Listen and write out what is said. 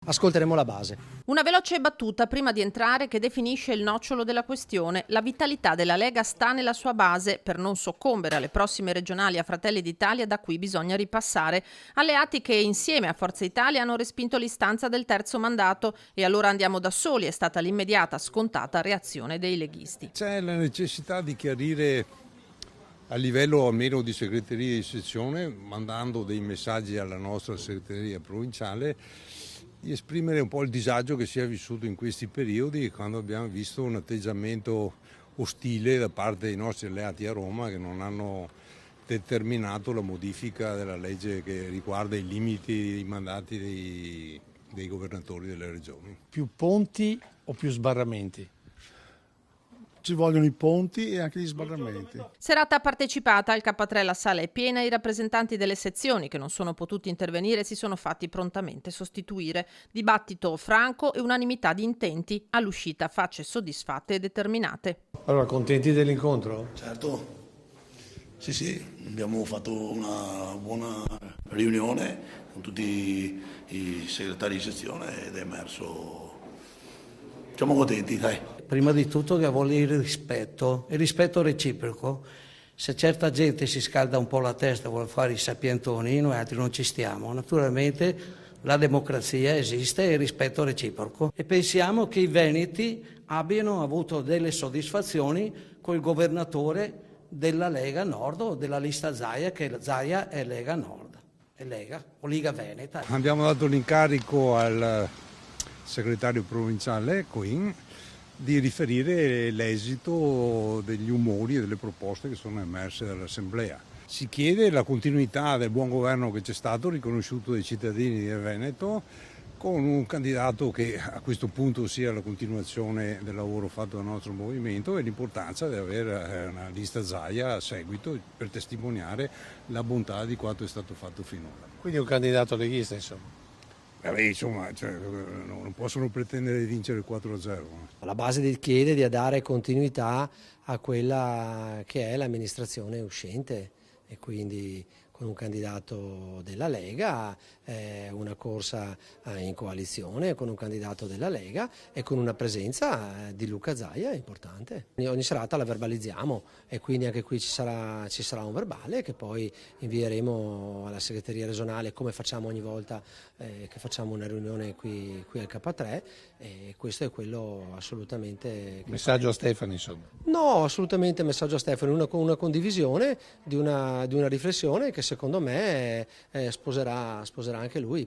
ascolteremo la base. Una veloce battuta prima di entrare che definisce il nocciolo della questione. La vitalità della Lega sta nella sua base. Per non soccombere alle prossime regionali a Fratelli d'Italia, da qui bisogna ripassare. Alleati che insieme a Forza Italia hanno respinto l'istanza del terzo mandato. E allora andiamo da soli, è stata l'immediata scontata reazione dei leghisti. C'è la necessità di chiarire a livello almeno di segreteria di sezione, mandando dei messaggi alla nostra segreteria provinciale, di esprimere un po' il disagio che si è vissuto in questi periodi, quando abbiamo visto un atteggiamento ostile da parte dei nostri alleati a Roma, che non hanno determinato la modifica della legge che riguarda i limiti dei mandati dei governatori delle regioni. Più ponti o più sbarramenti? Ci vogliono i ponti e anche gli sbarramenti. Serata partecipata, al K3 la sala è piena, i rappresentanti delle sezioni che non sono potuti intervenire si sono fatti prontamente sostituire. Dibattito franco e unanimità di intenti, all'uscita facce soddisfatte e determinate. Allora, contenti dell'incontro? Certo, sì, abbiamo fatto una buona riunione con tutti i segretari di sezione ed è emerso, siamo contenti, dai. Prima di tutto che vuole il rispetto reciproco. Se certa gente si scalda un po' la testa, vuole fare i sapientoni, noi altri non ci stiamo. Naturalmente la democrazia esiste e il rispetto reciproco. E pensiamo che i veneti abbiano avuto delle soddisfazioni con il governatore della Lega Nord o della lista Zaia, che Zaia è Lega Nord, è Lega o Liga Veneta. Abbiamo dato l'incarico al segretario provinciale Quinn di riferire l'esito degli umori e delle proposte che sono emerse dall'Assemblea. Si chiede la continuità del buon governo che c'è stato, riconosciuto dai cittadini di Veneto, con un candidato che a questo punto sia la continuazione del lavoro fatto dal nostro movimento, e l'importanza di avere una lista Zaia a seguito per testimoniare la bontà di quanto è stato fatto finora. Quindi un candidato leghista, insomma. Insomma, non possono pretendere di vincere 4-0. La base chiede di dare continuità a quella che è l'amministrazione uscente e quindi con un candidato della Lega, una corsa in coalizione con un candidato della Lega e con una presenza di Luca Zaia importante. Ogni serata la verbalizziamo e quindi anche qui ci sarà un verbale che poi invieremo alla segreteria regionale, come facciamo ogni volta che facciamo una riunione qui al K3, e questo è quello assolutamente... Messaggio a Stefani, insomma. No, assolutamente messaggio a Stefano, una condivisione di una riflessione che secondo me sposerà anche lui.